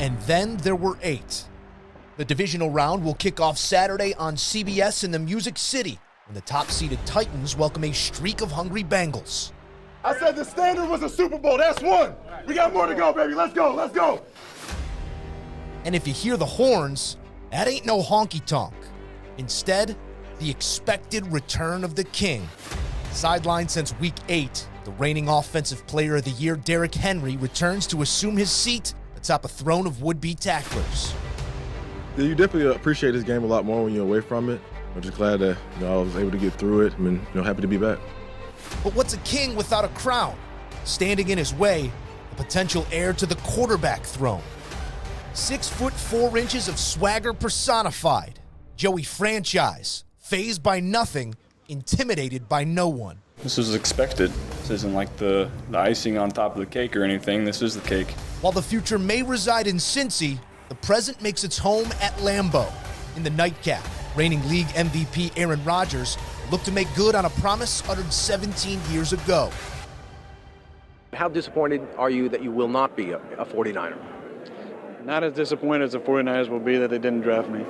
And then there were 8. The divisional round will kick off Saturday on CBS in the Music City when the top-seeded Titans welcome a streak of hungry Bengals. I said the standard was a Super Bowl. That's one. We got more to go, baby. Let's go. Let's go. And if you hear the horns, that ain't no honky-tonk. Instead, the expected return of the king. Sidelined since Week 8, the reigning Offensive Player of the Year, Derrick Henry, returns to assume his seat atop a throne of would-be tacklers. Yeah, you definitely appreciate this game a lot more when you're away from it. I'm just glad that I was able to get through it. I'm happy to be back. But what's a king without a crown? Standing in his way, the potential heir to the quarterback throne. 6 foot 4 inches of swagger personified. Joey Franchise, fazed by nothing, intimidated by no one. This was expected. This isn't like the icing on top of the cake or anything. This is the cake. While the future may reside in Cincy, the present makes its home at Lambeau. In the nightcap, reigning league MVP Aaron Rodgers looked to make good on a promise uttered 17 years ago. How disappointed are you that you will not be a 49er? Not as disappointed as the 49ers will be that they didn't draft me.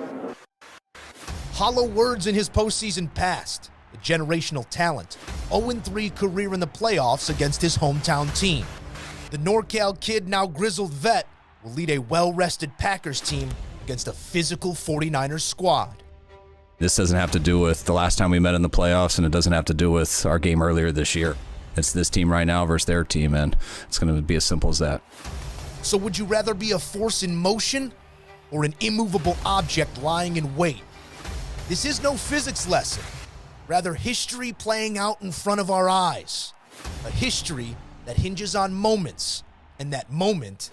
Hollow words in his postseason past. The generational talent, 0-3 career in the playoffs against his hometown team. The NorCal kid, now grizzled vet, will lead a well-rested Packers team against a physical 49ers squad. This doesn't have to do with the last time we met in the playoffs, and it doesn't have to do with our game earlier this year. It's this team right now versus their team, and it's going to be as simple as that. So would you rather be a force in motion or an immovable object lying in wait? This is no physics lesson, rather history playing out in front of our eyes. A history that hinges on moments, and that moment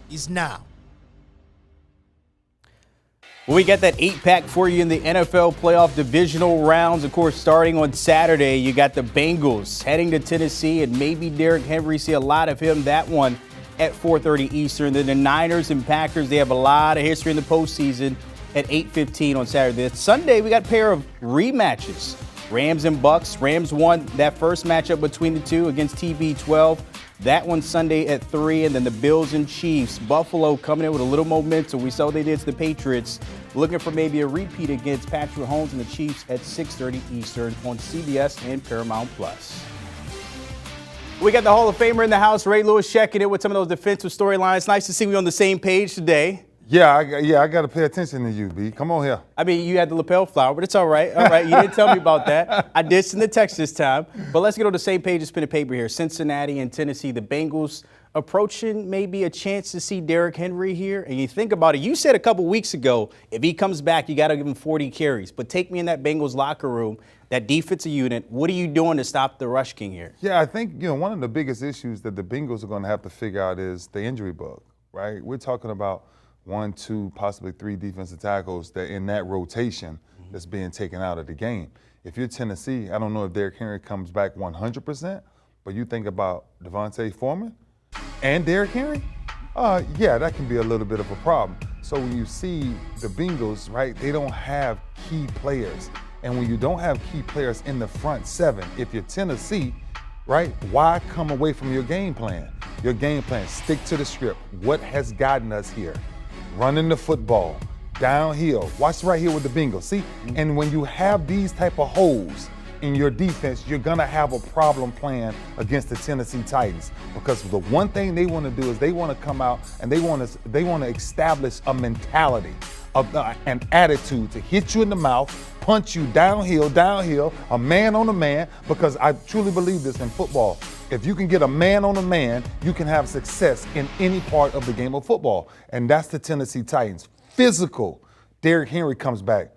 is now. Well, we got that 8-pack for you in the NFL playoff divisional rounds. Of course, starting on Saturday, you got the Bengals heading to Tennessee, and maybe Derrick Henry, see a lot of him, that one at 4:30 Eastern. Then the Niners and Packers, they have a lot of history in the postseason at 8:15 on Saturday. Sunday, we got a pair of rematches. Rams and Bucs. Rams won that first matchup between the two against TB12. That one Sunday at 3, and then the Bills and Chiefs. Buffalo coming in with a little momentum. We saw what they did to the Patriots. Looking for maybe a repeat against Patrick Mahomes and the Chiefs at 6:30 Eastern on CBS and Paramount+. We got the Hall of Famer in the house, Ray Lewis, checking in with some of those defensive storylines. Nice to see we on the same page today. Yeah, I got to pay attention to you, B. Come on here. I mean, you had the lapel flower, but it's all right. All right, you didn't tell me about that. I did send the text this time. But let's get on the same page and spin a paper here. Cincinnati and Tennessee, the Bengals approaching maybe a chance to see Derrick Henry here. And you think about it, you said a couple weeks ago, if he comes back, you got to give him 40 carries. But take me in that Bengals locker room, that defensive unit. What are you doing to stop the Rush King here? Yeah, I think, one of the biggest issues that the Bengals are going to have to figure out is the injury bug, right? We're talking about 1, 2, possibly 3 defensive tackles that in that rotation that's being taken out of the game. If you're Tennessee, I don't know if Derrick Henry comes back 100%, but you think about Devontae Foreman and Derrick Henry, yeah, that can be a little bit of a problem. So when you see the Bengals, right, they don't have key players. And when you don't have key players in the front 7, if you're Tennessee, right, why come away from your game plan? Your game plan, stick to the script. What has gotten us here? Running the football, downhill. Watch right here with the Bengals. See, and when you have these type of holes in your defense, you're gonna have a problem playing against the Tennessee Titans, because the one thing they want to do is they want to come out and they want to establish a mentality, an attitude to hit you in the mouth, punch you downhill, a man on a man, because I truly believe this in football. If you can get a man on a man, you can have success in any part of the game of football. And that's the Tennessee Titans. Physical. Derrick Henry comes back.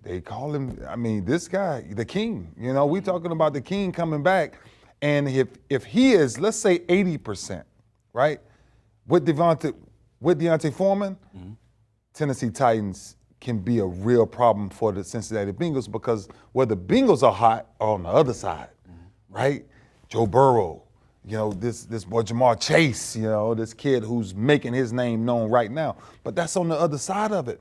They call him, this guy, the king. We're talking about the king coming back. And if he is, let's say 80%, right, with Deontay Foreman, Tennessee Titans can be a real problem for the Cincinnati Bengals, because where the Bengals are hot are on the other side, right? Joe Burrow, this boy Jamar Chase, this kid who's making his name known right now. But that's on the other side of it.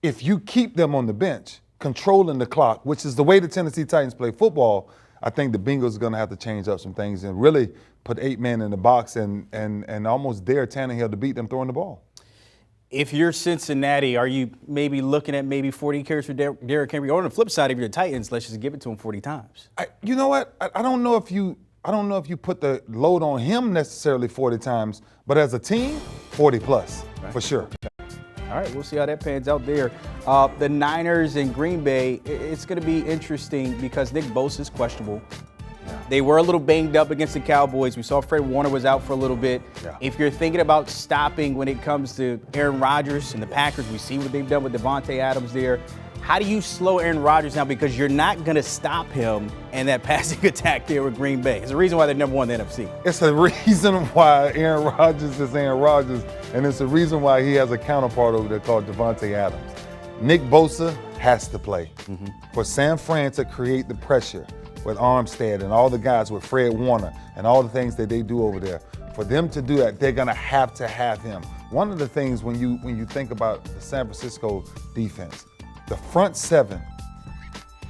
If you keep them on the bench, controlling the clock, which is the way the Tennessee Titans play football, I think the Bengals are going to have to change up some things and really put 8 men in the box and almost dare Tannehill to beat them throwing the ball. If you're Cincinnati, are you maybe looking at maybe 40 carries for Derrick Henry? Or on the flip side, if you're the Titans, let's just give it to him 40 times. You know what? I don't know if you put the load on him necessarily 40 times, but as a team, 40 plus for sure. All right, we'll see how that pans out there. The Niners and Green Bay, it's going to be interesting because Nick Bosa is questionable. They were a little banged up against the Cowboys. We saw Fred Warner was out for a little bit. Yeah. If you're thinking about stopping when it comes to Aaron Rodgers and the Packers, we see what they've done with Devontae Adams there. How do you slow Aaron Rodgers down? Because you're not going to stop him in that passing attack there with Green Bay. It's the reason why they're number one in the NFC. It's the reason why Aaron Rodgers is Aaron Rodgers, and it's the reason why he has a counterpart over there called Devontae Adams. Nick Bosa has to play. For San Fran to create the pressure with Armstead and all the guys with Fred Warner and all the things that they do over there, for them to do that, they're going to have him. One of the things when you think about the San Francisco defense, the front seven,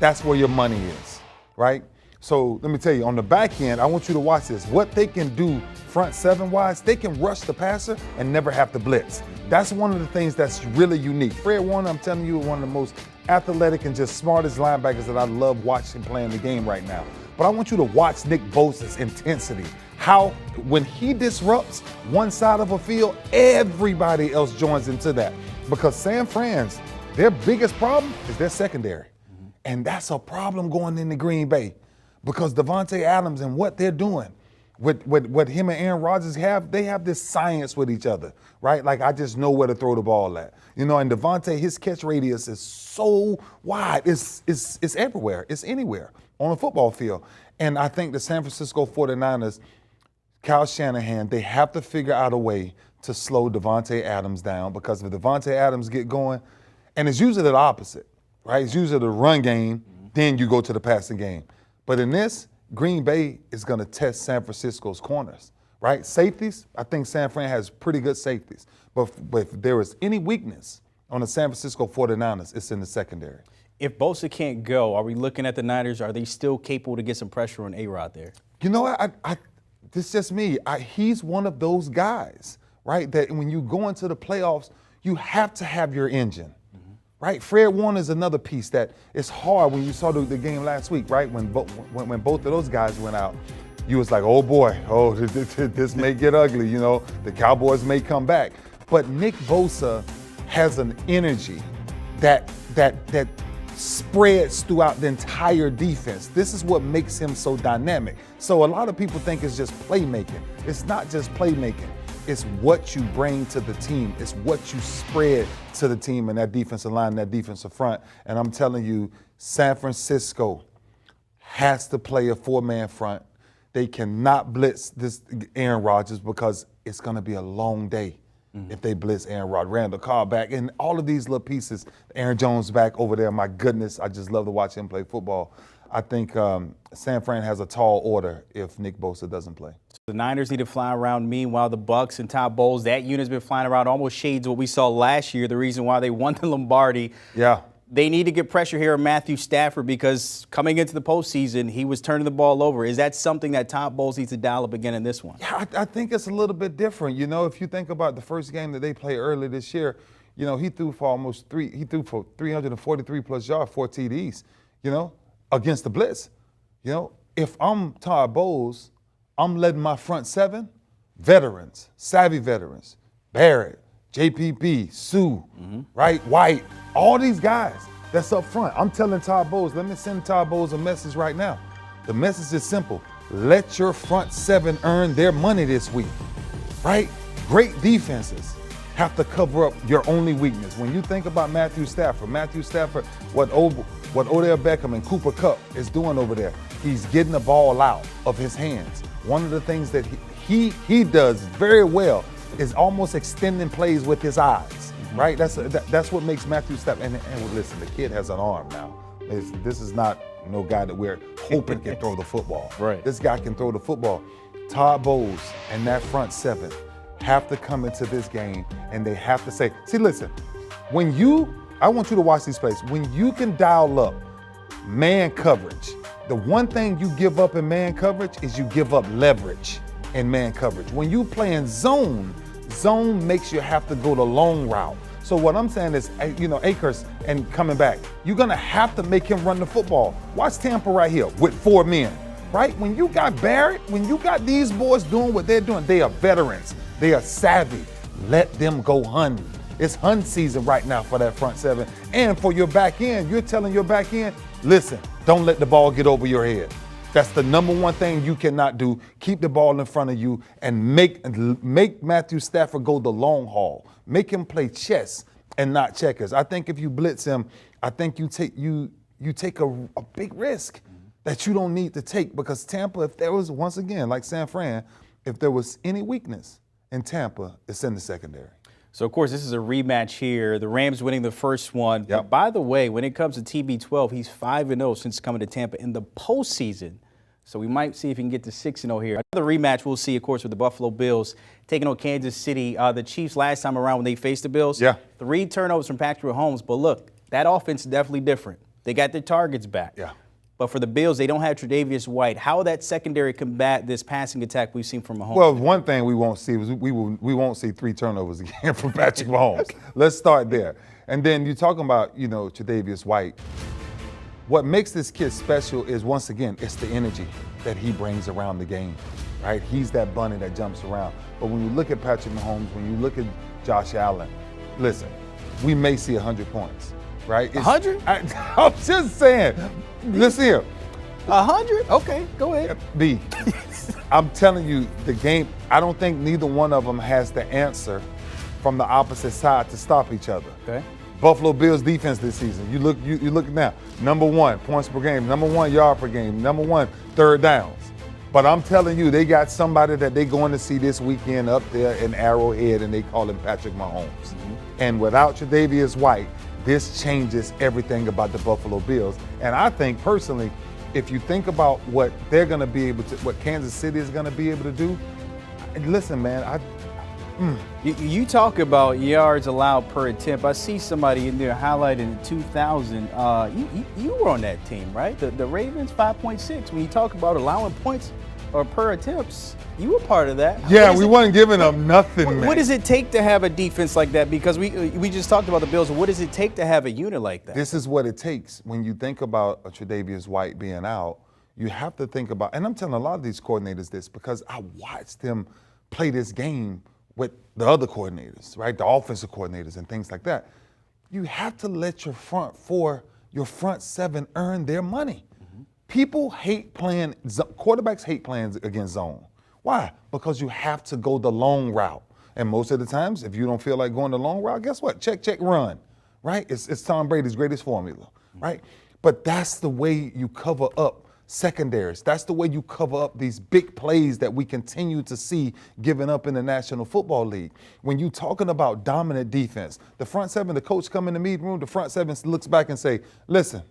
that's where your money is, right? So let me tell you, on the back end, I want you to watch this. What they can do front seven-wise, they can rush the passer and never have to blitz. That's one of the things that's really unique. Fred Warner, I'm telling you, one of the most athletic and just smartest linebackers that I love watching playing the game right now. But I want you to watch Nick Bosa's intensity. How when he disrupts one side of a field, everybody else joins into that. Because San Fran's, their biggest problem is their secondary. And that's a problem going into Green Bay. Because Devontae Adams and what they're doing, what him and Aaron Rodgers have, they have this science with each other, right? Like, I just know where to throw the ball at. You know, and Devontae, his catch radius is so wide. It's everywhere. It's anywhere on a football field. And I think the San Francisco 49ers, Kyle Shanahan, they have to figure out a way to slow Devontae Adams down, because if Devontae Adams get going, and it's usually the opposite, right? It's usually the run game, then you go to the passing game. But in this, Green Bay is going to test San Francisco's corners, right? Safeties, I think San Fran has pretty good safeties. But if there is any weakness on the San Francisco 49ers, it's in the secondary. If Bosa can't go, are we looking at the Niners? Are they still capable to get some pressure on A-Rod there? You know what? This is just me. He's one of those guys, right, that when you go into the playoffs, you have to have your engine. Right, Fred Warner is another piece that it's hard when you saw the game last week, right? When both of those guys went out, you was like, oh boy, this may get ugly, you know, the Cowboys may come back. But Nick Bosa has an energy that spreads throughout the entire defense. This is what makes him so dynamic. So a lot of people think it's just playmaking. It's not just playmaking. It's what you bring to the team. It's what you spread to the team in that defensive line, that defensive front. And I'm telling you, San Francisco has to play a 4-man front. They cannot blitz this Aaron Rodgers because it's going to be a long day if they blitz Aaron Rodgers. Randall Cobb back, and all of these little pieces. Aaron Jones back over there. My goodness, I just love to watch him play football. I think San Fran has a tall order if Nick Bosa doesn't play. The Niners need to fly around. Meanwhile, the Bucs and Todd Bowles, that unit's been flying around, almost shades what we saw last year, the reason why they won the Lombardi. Yeah. They need to get pressure here on Matthew Stafford because coming into the postseason, he was turning the ball over. Is that something that Todd Bowles needs to dial up again in this one? Yeah, I think it's a little bit different. You know, if you think about the first game that they played earlier this year, you know, he threw for 343 plus yards, 4 TDs, you know, against the blitz. You know, if I'm Todd Bowles, I'm letting my front seven, veterans, savvy veterans, Barrett, JPP, Sue, right, White, all these guys that's up front. I'm telling Todd Bowles, let me send Todd Bowles a message right now. The message is simple. Let your front seven earn their money this week, right? Great defenses have to cover up your only weakness. When you think about Matthew Stafford, what Odell Beckham and Cooper Kupp is doing over there, he's getting the ball out of his hands. One of the things that he does very well is almost extending plays with his eyes, right? That's what makes Matthew Stafford. And listen, the kid has an arm now. This is not no guy that we're hoping can throw the football. Right. This guy can throw the football. Todd Bowles and that front seven have to come into this game and they have to say, see, listen, I want you to watch these plays. When you can dial up man coverage The one thing you give up in man coverage is you give up leverage in man coverage. When you play in zone makes you have to go the long route. So what I'm saying is, Akers and coming back, you're going to have to make him run the football. Watch Tampa right here with 4 men, right? When you got Barrett, when you got these boys doing what they're doing, they are veterans. They are savvy. Let them go hunt. It's hunt season right now for that front seven. And for your back end, you're telling your back end, listen, don't let the ball get over your head. That's the number one thing you cannot do. Keep the ball in front of you and make Matthew Stafford go the long haul. Make him play chess and not checkers. I think if you blitz him, I think you take a big risk that you don't need to take, because Tampa, if there was, once again, like San Fran, if there was any weakness in Tampa, it's in the secondary. So, of course, this is a rematch here. The Rams winning the first one. Yep. But by the way, when it comes to TB12, he's 5-0 since coming to Tampa in the postseason. So we might see if he can get to 6-0 here. Another rematch we'll see, of course, with the Buffalo Bills taking on Kansas City. The Chiefs last time around when they faced the Bills, 3 turnovers from Patrick Mahomes. But look, that offense is definitely different. They got their targets back. Yeah. But for the Bills, they don't have Tre'Davious White. How will that secondary combat this passing attack we've seen from Mahomes? Well, one thing we won't see is we won't see 3 turnovers again from Patrick Mahomes. Let's start there. And then you're talking about, Tre'Davious White. What makes this kid special is, once again, it's the energy that he brings around the game, right? He's that bunny that jumps around. But when you look at Patrick Mahomes, when you look at Josh Allen, listen, we may see 100 points, right? 100? I'm just saying. Listen here. 100? Okay, go ahead. B, I'm telling you, the game, I don't think neither one of them has the answer from the opposite side to stop each other. Okay. Buffalo Bills defense this season. You look now. Number 1 points per game. Number 1 yard per game. Number 1 third downs. But I'm telling you, they got somebody that they're going to see this weekend up there in Arrowhead, and they call him Patrick Mahomes. Mm-hmm. And without Tre'Davious White, this changes everything about the Buffalo Bills. And I think personally, if you think about what they're going to be able to, what Kansas City is going to be able to do, listen, man, You talk about yards allowed per attempt. I see somebody in there highlighting 2,000. You were on that team, right? The Ravens 5.6. When you talk about allowing points or per attempts, you were part of that. Yeah, we weren't giving them nothing, man. What does it take to have a defense like that? Because we just talked about the Bills. What does it take to have a unit like that? This is what it takes. When you think about a Tre'Davious White being out, you have to think about, and I'm telling a lot of these coordinators this because I watched them play this game with the other coordinators, right? The offensive coordinators and things like that. You have to let your front 7 earn their money. Mm-hmm. People hate playing, quarterbacks hate playing against zone. Why? Because you have to go the long route. And most of the times, if you don't feel like going the long route, guess what? Check, run, right? It's Tom Brady's greatest formula, right? But that's the way you cover up secondaries. That's the way you cover up these big plays that we continue to see given up in the National Football League. When you're talking about dominant defense, the front 7, the coach come in the meeting room, the front 7 looks back and say, listen,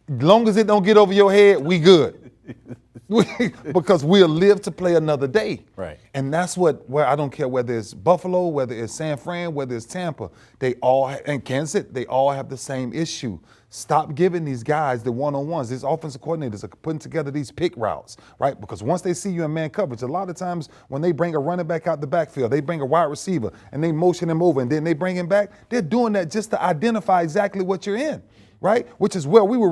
as long as it don't get over your head, we good. Because we'll live to play another day. Right. And that's where I don't care whether it's Buffalo, whether it's San Fran, whether it's Tampa, and Kansas City, they all have the same issue. Stop giving these guys the one-on-ones. These offensive coordinators are putting together these pick routes, right? Because once they see you in man coverage, a lot of times when they bring a running back out the backfield, they bring a wide receiver and they motion him over and then they bring him back, they're doing that just to identify exactly what you're in, right? Which is where we were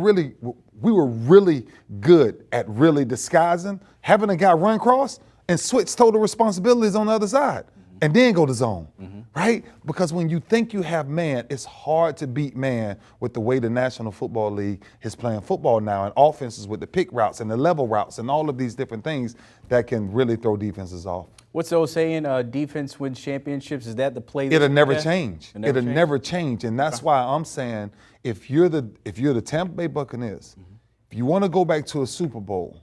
really good at really disguising, having a guy run cross and switch total responsibilities on the other side. And then go to zone, right? Because when you think you have man, it's hard to beat man with the way the National Football League is playing football now, and offenses with the pick routes and the level routes and all of these different things that can really throw defenses off. What's the old saying? Defense wins championships. Is that the play? It'll never change. It'll never change, and that's why I'm saying if you're the Tampa Bay Buccaneers, if you want to go back to a Super Bowl,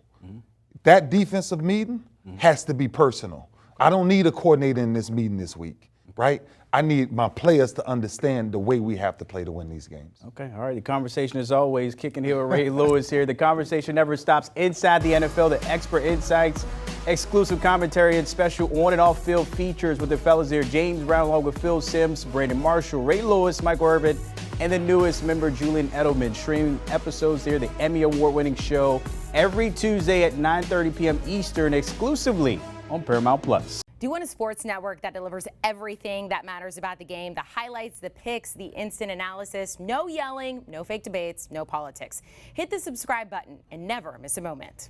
that defensive meeting has to be personal. I don't need a coordinator in this meeting this week, right? I need my players to understand the way we have to play to win these games. Okay, all right. The conversation, as always, kicking here with Ray Lewis here. The conversation never stops inside the NFL. The expert insights, exclusive commentary, and special on and off field features with the fellas here. James Brown along with Phil Simms, Brandon Marshall, Ray Lewis, Michael Irvin, and the newest member, Julian Edelman, streaming episodes there, the Emmy Award-winning show, every Tuesday at 9:30 p.m. Eastern, exclusively on Paramount+. Do you want a sports network that delivers everything that matters about the game? The highlights, the picks, the instant analysis, no yelling, no fake debates, no politics. Hit the subscribe button and never miss a moment.